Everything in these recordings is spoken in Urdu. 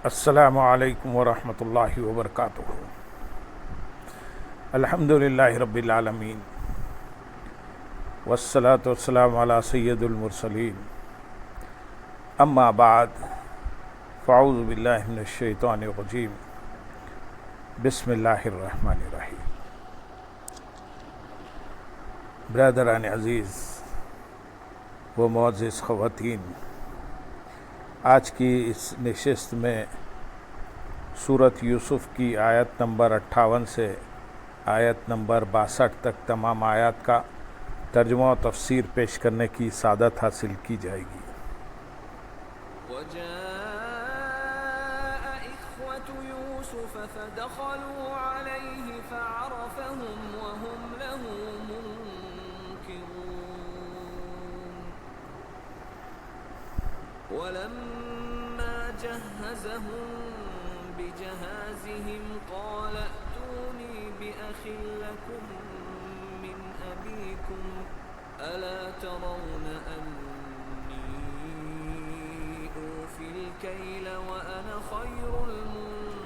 السلام علیکم ورحمۃ اللہ وبرکاتہ۔ الحمد للہ رب العالمین والصلاة والسلام علی سید المرسلین، اما بعد فاعوذ باللہ من الشیطان الرجیم، بسم اللہ الرحمن الرحیم۔ برادران عزیز و معزز خواتین، آج کی اس نشست میں سورۃ یوسف کی آیت نمبر 58 سے آیت نمبر 62 تک تمام آیات کا ترجمہ و تفسیر پیش کرنے کی سعادت حاصل کی جائے گی۔ وجاء إخوة يوسف فدخلوا عليه فعرفهم وهم له منكرون ولما جهزهم بجهازهم قال ائتوني بأخ لكم من أبيكم ألا ترون أني أوفي الكيل وأنا خير المنزلين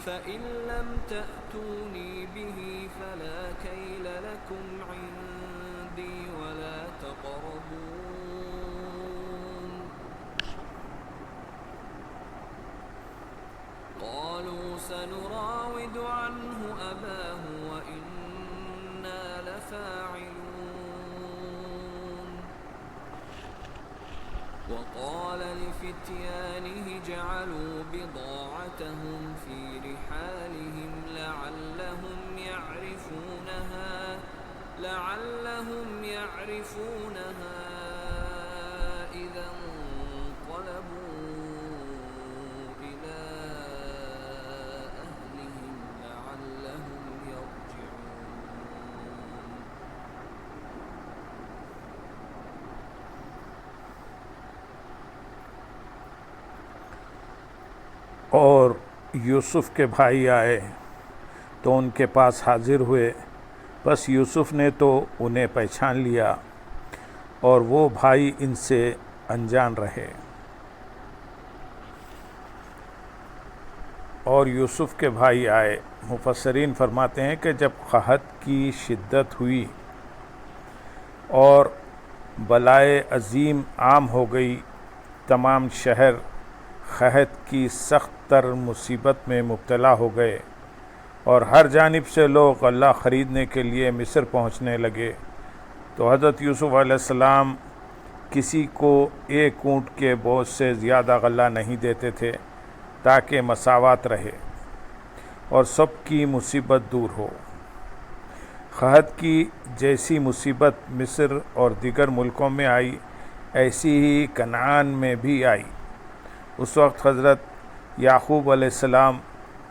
فإن لم تأتوني به فلا كيل لكم عندي ولا تقربون قالوا سنراود عنه أباه وإنا لفاعلون وقال لفتيانه جعلوا بضاعتهم في رحالهم لعلهم يعرفونها إذا انقلبوا إلى أهلهم لعلهم يرجعون۔ اور یوسف کے بھائی آئے تو ان کے پاس حاضر ہوئے، بس یوسف نے تو انہیں پہچان لیا اور وہ بھائی ان سے انجان رہے۔ اور یوسف کے بھائی آئے، مفسرین فرماتے ہیں کہ جب قحط کی شدت ہوئی اور بلائے عظیم عام ہو گئی، تمام شہر قحط کی سخت تر مصیبت میں مبتلا ہو گئے اور ہر جانب سے لوگ غلہ خریدنے کے لیے مصر پہنچنے لگے، تو حضرت یوسف علیہ السلام کسی کو ایک اونٹ کے بوجھ سے زیادہ غلہ نہیں دیتے تھے تاکہ مساوات رہے اور سب کی مصیبت دور ہو۔ قحط کی جیسی مصیبت مصر اور دیگر ملکوں میں آئی، ایسی ہی کنعان میں بھی آئی۔ اس وقت حضرت یعقوب علیہ السلام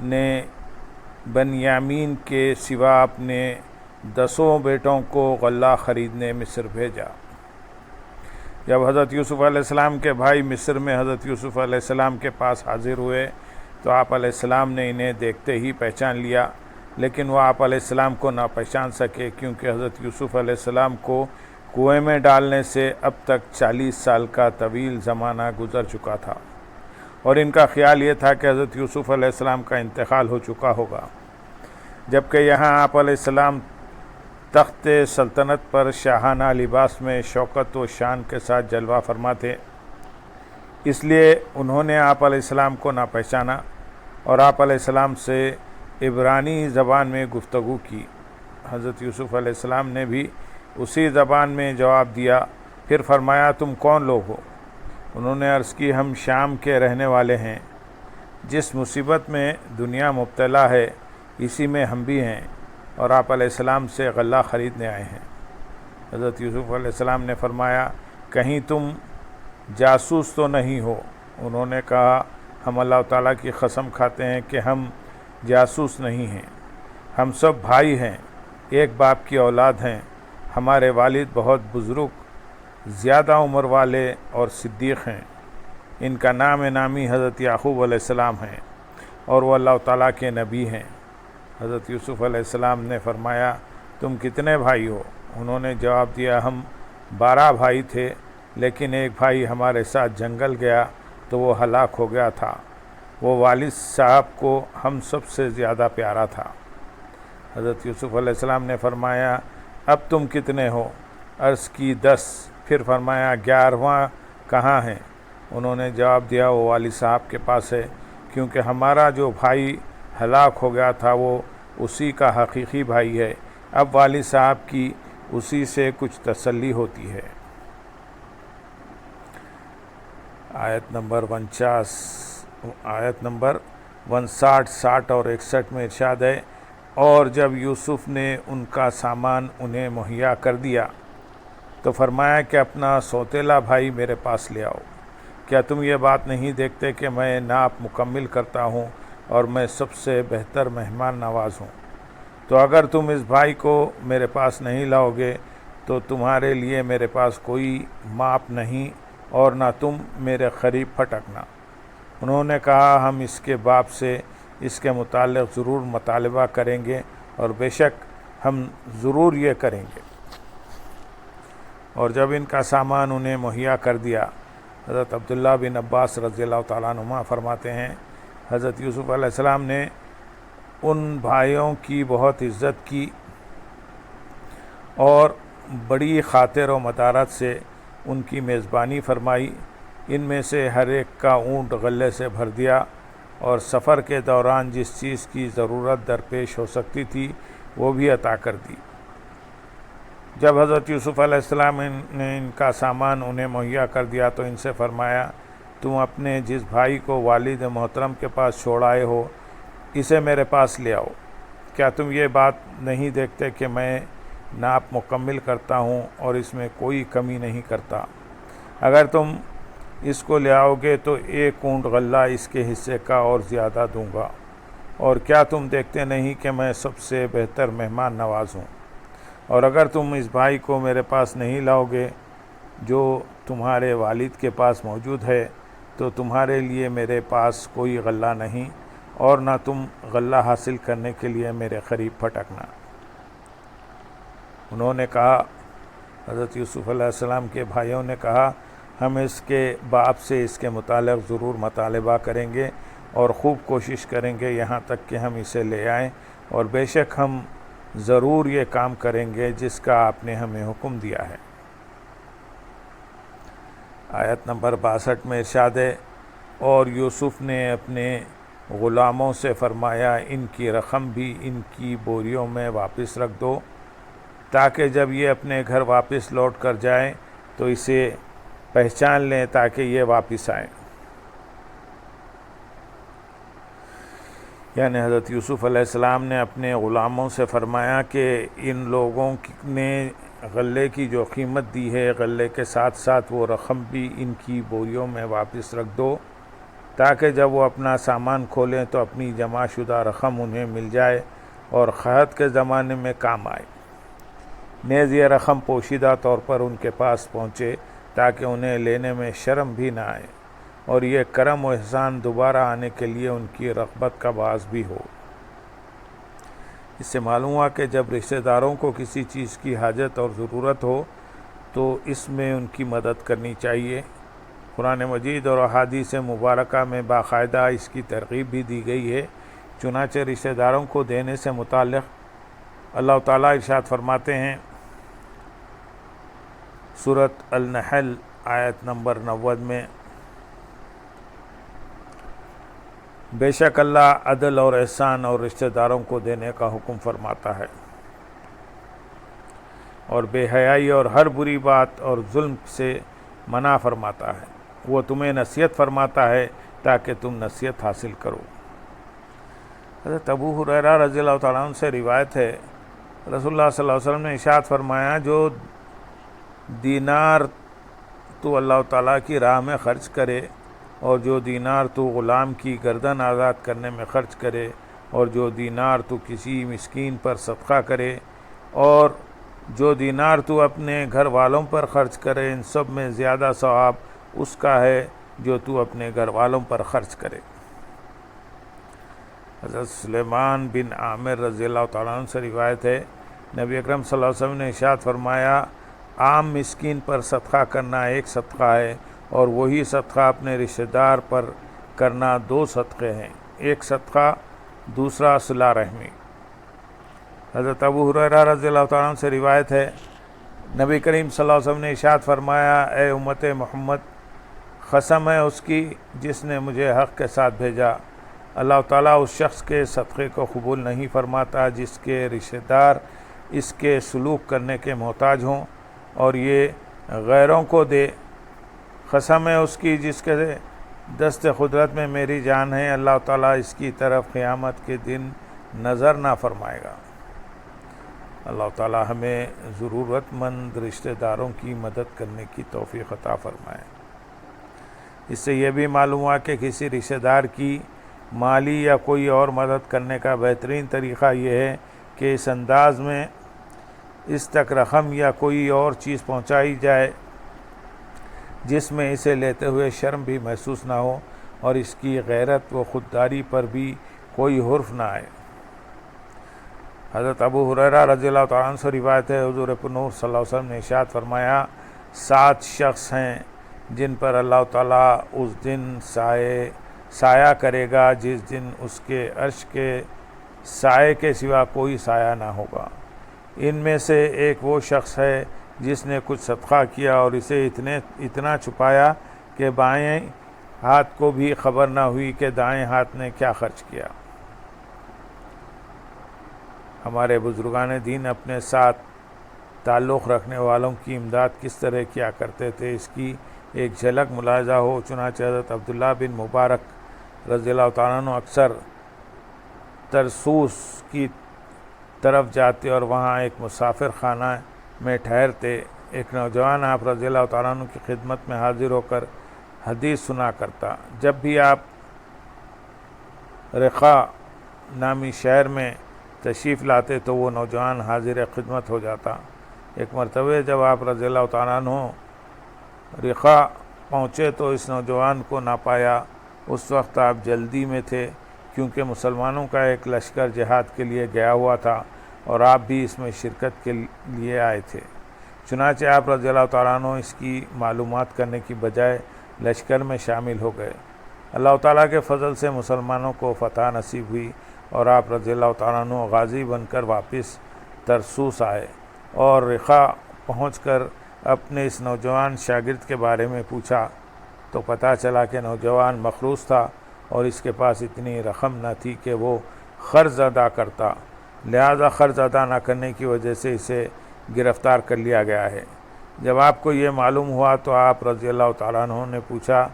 نے بنیامین کے سوا اپنے 10 بیٹوں کو غلہ خریدنے مصر بھیجا۔ جب حضرت یوسف علیہ السلام کے بھائی مصر میں حضرت یوسف علیہ السلام کے پاس حاضر ہوئے تو آپ علیہ السلام نے انہیں دیکھتے ہی پہچان لیا، لیکن وہ آپ علیہ السلام کو نہ پہچان سکے، کیونکہ حضرت یوسف علیہ السلام کو کنویں میں ڈالنے سے اب تک 40 سال کا طویل زمانہ گزر چکا تھا، اور ان کا خیال یہ تھا کہ حضرت یوسف علیہ السلام کا انتقال ہو چکا ہوگا، جبکہ یہاں آپ علیہ السلام تخت سلطنت پر شاہانہ لباس میں شوکت و شان کے ساتھ جلوہ فرما تھے۔ اس لیے انہوں نے آپ علیہ السلام کو نہ پہچانا اور آپ علیہ السلام سے عبرانی زبان میں گفتگو کی۔ حضرت یوسف علیہ السلام نے بھی اسی زبان میں جواب دیا، پھر فرمایا تم کون لوگ ہو؟ انہوں نے عرض کی ہم شام کے رہنے والے ہیں، جس مصیبت میں دنیا مبتلا ہے اسی میں ہم بھی ہیں، اور آپ علیہ السلام سے غلہ خریدنے آئے ہیں۔ حضرت یوسف علیہ السلام نے فرمایا کہیں تم جاسوس تو نہیں ہو؟ انہوں نے کہا ہم اللہ تعالیٰ کی قسم کھاتے ہیں کہ ہم جاسوس نہیں ہیں، ہم سب بھائی ہیں، ایک باپ کی اولاد ہیں، ہمارے والد بہت بزرگ، زیادہ عمر والے اور صدیق ہیں، ان کا نام نامی حضرت یعقوب علیہ السلام ہیں اور وہ اللہ تعالیٰ کے نبی ہیں۔ حضرت یوسف علیہ السلام نے فرمایا تم کتنے بھائی ہو؟ انہوں نے جواب دیا ہم 12 بھائی تھے، لیکن ایک بھائی ہمارے ساتھ جنگل گیا تو وہ ہلاک ہو گیا تھا۔ وہ والد صاحب کو ہم سب سے زیادہ پیارا تھا۔ حضرت یوسف علیہ السلام نے فرمایا اب تم کتنے ہو؟ عرض کی 10۔ پھر فرمایا 11واں کہاں ہے؟ انہوں نے جواب دیا وہ والد صاحب کے پاس ہے، کیونکہ ہمارا جو بھائی ہلاک ہو گیا تھا وہ اسی کا حقیقی بھائی ہے۔ اب والد صاحب کی اسی سے کچھ تسلی ہوتی ہے۔ آیت نمبر 59، 60 اور 61 میں ارشاد ہے، اور جب یوسف نے ان کا سامان انہیں مہیا کر دیا تو فرمایا کہ اپنا سوتیلا بھائی میرے پاس لے آؤ۔ کیا تم یہ بات نہیں دیکھتے کہ میں ناپ مکمل کرتا ہوں اور میں سب سے بہتر مہمان نواز ہوں؟ تو اگر تم اس بھائی کو میرے پاس نہیں لاؤ گے تو تمہارے لیے میرے پاس کوئی ماپ نہیں اور نہ تم میرے قریب پھٹکنا۔ انہوں نے کہا ہم اس کے باپ سے اس کے متعلق ضرور مطالبہ کریں گے، اور بے شک ہم ضرور یہ کریں گے۔ اور جب ان کا سامان انہیں مہیا کر دیا، حضرت عبداللہ بن عباس رضی اللہ تعالیٰ عنہما فرماتے ہیں حضرت یوسف علیہ السلام نے ان بھائیوں کی بہت عزت کی اور بڑی خاطر و مدارت سے ان کی میزبانی فرمائی۔ ان میں سے ہر ایک کا اونٹ غلے سے بھر دیا، اور سفر کے دوران جس چیز کی ضرورت درپیش ہو سکتی تھی وہ بھی عطا کر دی۔ جب حضرت یوسف علیہ السلام نے ان کا سامان انہیں مہیا کر دیا تو ان سے فرمایا تم اپنے جس بھائی کو والد محترم کے پاس چھوڑ آئے ہو اسے میرے پاس لے آؤ۔ کیا تم یہ بات نہیں دیکھتے کہ میں ناپ مکمل کرتا ہوں اور اس میں کوئی کمی نہیں کرتا؟ اگر تم اس کو لے آؤ گے تو 1 اونٹ غلہ اس کے حصے کا اور زیادہ دوں گا، اور کیا تم دیکھتے نہیں کہ میں سب سے بہتر مہمان نواز ہوں؟ اور اگر تم اس بھائی کو میرے پاس نہیں لاؤ گے جو تمہارے والد کے پاس موجود ہے تو تمہارے لیے میرے پاس کوئی غلہ نہیں، اور نہ تم غلہ حاصل کرنے کے لیے میرے قریب پھٹکنا۔ انہوں نے کہا، حضرت یوسف علیہ السلام کے بھائیوں نے کہا ہم اس کے باپ سے اس کے متعلق ضرور مطالبہ کریں گے اور خوب کوشش کریں گے یہاں تک کہ ہم اسے لے آئیں، اور بے شک ہم ضرور یہ کام کریں گے جس کا آپ نے ہمیں حکم دیا ہے۔ آیت نمبر 62 میں ارشاد ہے، اور یوسف نے اپنے غلاموں سے فرمایا ان کی رقم بھی ان کی بوریوں میں واپس رکھ دو، تاکہ جب یہ اپنے گھر واپس لوٹ کر جائیں تو اسے پہچان لیں تاکہ یہ واپس آئیں۔ یعنی حضرت یوسف علیہ السلام نے اپنے غلاموں سے فرمایا کہ ان لوگوں نے غلے کی جو قیمت دی ہے غلے کے ساتھ ساتھ وہ رقم بھی ان کی بوریوں میں واپس رکھ دو، تاکہ جب وہ اپنا سامان کھولیں تو اپنی جمع شدہ رقم انہیں مل جائے اور قحط کے زمانے میں کام آئے۔ نیز یہ رقم پوشیدہ طور پر ان کے پاس پہنچے تاکہ انہیں لینے میں شرم بھی نہ آئے، اور یہ کرم و احسان دوبارہ آنے کے لیے ان کی رغبت کا باعث بھی ہو۔ اس سے معلوم ہوا کہ جب رشتہ داروں کو کسی چیز کی حاجت اور ضرورت ہو تو اس میں ان کی مدد کرنی چاہیے۔ قرآن مجید اور احادیث مبارکہ میں باقاعدہ اس کی ترغیب بھی دی گئی ہے۔ چنانچہ رشتہ داروں کو دینے سے متعلق اللہ تعالیٰ ارشاد فرماتے ہیں سورۃ النحل آیت نمبر 90 میں، بے شک اللہ عدل اور احسان اور رشتہ داروں کو دینے کا حکم فرماتا ہے، اور بے حیائی اور ہر بری بات اور ظلم سے منع فرماتا ہے۔ وہ تمہیں نصیحت فرماتا ہے تاکہ تم نصیحت حاصل کرو۔ حضرت ابو ہریرہ رضی اللہ تعالیٰ عنہ سے روایت ہے، رسول اللہ صلی اللہ علیہ وسلم نے ارشاد فرمایا جو دینار تو اللہ تعالیٰ کی راہ میں خرچ کرے، اور جو دینار تو غلام کی گردن آزاد کرنے میں خرچ کرے، اور جو دینار تو کسی مسکین پر صدقہ کرے، اور جو دینار تو اپنے گھر والوں پر خرچ کرے، ان سب میں زیادہ ثواب اس کا ہے جو تو اپنے گھر والوں پر خرچ کرے۔ حضرت سلیمان بن عامر رضی اللہ تعالیٰ عنہ سے روایت ہے، نبی اکرم صلی اللہ علیہ وسلم نے ارشاد فرمایا عام مسکین پر صدقہ کرنا ایک صدقہ ہے، اور وہی صدقہ اپنے رشتہ دار پر کرنا دو صدقے ہیں، ایک صدقہ دوسرا صلہ رحمی۔ حضرت ابو ہریرہ رضی اللہ تعالیٰ عنہ سے روایت ہے، نبی کریم صلی اللہ علیہ وسلم نے ارشاد فرمایا، اے امت محمد، قسم ہے اس کی جس نے مجھے حق کے ساتھ بھیجا، اللہ تعالیٰ اس شخص کے صدقے کو قبول نہیں فرماتا جس کے رشتہ دار اس کے سلوک کرنے کے محتاج ہوں اور یہ غیروں کو دے۔ قسم ہے اس کی جس کے دست قدرت میں میری جان ہے، اللہ تعالیٰ اس کی طرف قیامت کے دن نظر نہ فرمائے گا۔ اللہ تعالیٰ ہمیں ضرورت مند رشتہ داروں کی مدد کرنے کی توفیق عطا فرمائے۔ اس سے یہ بھی معلوم ہوا کہ کسی رشتہ دار کی مالی یا کوئی اور مدد کرنے کا بہترین طریقہ یہ ہے کہ اس انداز میں اس تک رقم یا کوئی اور چیز پہنچائی جائے جس میں اسے لیتے ہوئے شرم بھی محسوس نہ ہو اور اس کی غیرت و خودداری پر بھی کوئی حرف نہ آئے۔ حضرت ابو ہریرہ رضی اللہ تعالیٰ عنہ سے روایت ہے، حضور پرنور صلی اللہ علیہ وسلم نے ارشاد فرمایا، 7 شخص ہیں جن پر اللہ تعالیٰ اس دن سایہ کرے گا جس دن اس کے عرش کے سائے کے سوا کوئی سایہ نہ ہوگا۔ ان میں سے ایک وہ شخص ہے جس نے کچھ صدقہ کیا اور اسے اتنا چھپایا کہ بائیں ہاتھ کو بھی خبر نہ ہوئی کہ دائیں ہاتھ نے کیا خرچ کیا۔ ہمارے بزرگان دین اپنے ساتھ تعلق رکھنے والوں کی امداد کس طرح کیا کرتے تھے، اس کی ایک جھلک ملاحظہ ہو۔ چنانچہ حضرت عبداللہ بن مبارک رضی اللہ تعالیٰ عنہ اکثر ترسوس کی طرف جاتے اور وہاں ایک مسافر خانہ میں ٹھہرتے۔ ایک نوجوان آپ رضی اللہ تعالیٰ عنہ کی خدمت میں حاضر ہو کر حدیث سنا کرتا۔ جب بھی آپ رقا نامی شہر میں تشریف لاتے تو وہ نوجوان حاضر خدمت ہو جاتا۔ ایک مرتبہ جب آپ رضی اللہ تعالیٰ عنہ رقا پہنچے تو اس نوجوان کو نہ پایا۔ اس وقت آپ جلدی میں تھے کیونکہ مسلمانوں کا ایک لشکر جہاد کے لیے گیا ہوا تھا اور آپ بھی اس میں شرکت کے لیے آئے تھے۔ چنانچہ آپ رضی اللہ تعالیٰ عنہ اس کی معلومات کرنے کی بجائے لشکر میں شامل ہو گئے۔ اللہ تعالیٰ کے فضل سے مسلمانوں کو فتح نصیب ہوئی اور آپ رضی اللہ تعالیٰ عنہ غازی بن کر واپس ترسوس آئے اور رقا پہنچ کر اپنے اس نوجوان شاگرد کے بارے میں پوچھا تو پتہ چلا کہ نوجوان مخروص تھا اور اس کے پاس اتنی رقم نہ تھی کہ وہ قرض ادا کرتا، لہذا قرض ادا نہ کرنے کی وجہ سے اسے گرفتار کر لیا گیا ہے۔ جب آپ کو یہ معلوم ہوا تو آپ رضی اللہ تعالیٰ عنہ نے پوچھا،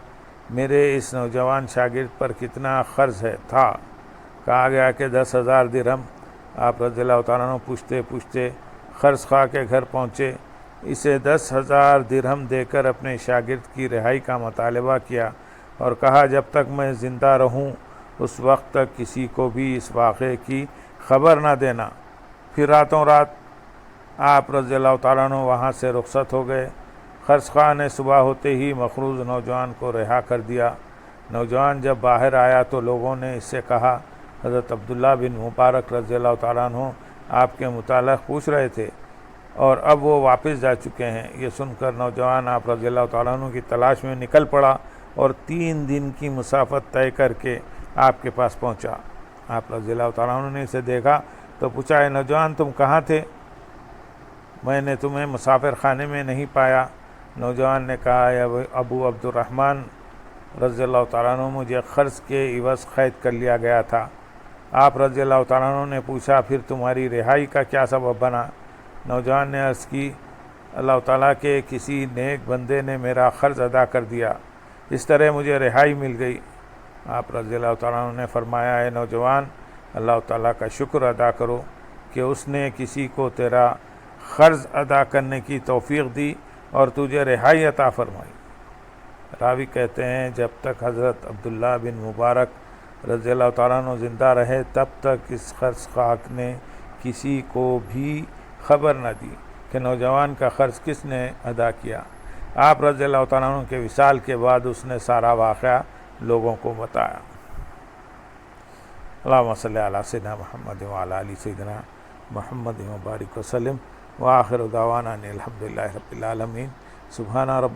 میرے اس نوجوان شاگرد پر کتنا قرض تھا؟ کہا گیا کہ 10,000 درہم۔ آپ رضی اللہ تعالیٰ عنہ پوچھتے پوچھتے قرض خواہ کے گھر پہنچے، اسے 10,000 درہم دے کر اپنے شاگرد کی رہائی کا مطالبہ کیا اور کہا جب تک میں زندہ رہوں اس وقت تک کسی کو بھی اس واقعے کی خبر نہ دینا۔ پھر راتوں رات آپ رضی اللہ تعالیٰ عنہ وہاں سے رخصت ہو گئے۔ قرض خواہ نے صبح ہوتے ہی مقروض نوجوان کو رہا کر دیا۔ نوجوان جب باہر آیا تو لوگوں نے اس سے کہا، حضرت عبداللہ بن مبارک رضی اللہ تعالیٰ عنہ آپ کے متعلق پوچھ رہے تھے اور اب وہ واپس جا چکے ہیں۔ یہ سن کر نوجوان آپ رضی اللہ تعالیٰ عنہ کی تلاش میں نکل پڑا اور 3 دن کی مسافت طے کر کے آپ کے پاس پہنچا۔ آپ رضی اللہ تعالیٰ عنہ نے اسے دیکھا تو پوچھا، اے نوجوان تم کہاں تھے؟ میں نے تمہیں مسافر خانے میں نہیں پایا۔ نوجوان نے کہا، اے ابو عبد الرحمن رضی اللہ تعالیٰ عنہ مجھے قرض کے عوض قید کر لیا گیا تھا۔ آپ رضی اللہ تعالیٰ عنہ نے پوچھا، پھر تمہاری رہائی کا کیا سبب بنا؟ نوجوان نے عرض کی، اللہ تعالیٰ کے کسی نیک بندے نے میرا قرض ادا کر دیا، اس طرح مجھے رہائی مل گئی۔ آپ رضی اللہ تعالیٰ عنہ نے فرمایا، اے نوجوان اللہ تعالیٰ کا شکر ادا کرو کہ اس نے کسی کو تیرا قرض ادا کرنے کی توفیق دی اور تجھے رہائی عطا فرمائی۔ راوی کہتے ہیں جب تک حضرت عبداللہ بن مبارک رضی اللہ تعالیٰ عنہ زندہ رہے تب تک اس قرض خواہ نے کسی کو بھی خبر نہ دی کہ نوجوان کا قرض کس نے ادا کیا۔ آپ رضی اللہ تعالیٰ عنہ کے وصال کے بعد اس نے سارا واقعہ لوگوں کو بتایا۔ اللہم صلی علی سیدنا محمد وعلی آل سیدنا محمد وبارک وسلم۔ وآخر دعوانا ان الحمد للہ رب العالمین. سبحان رب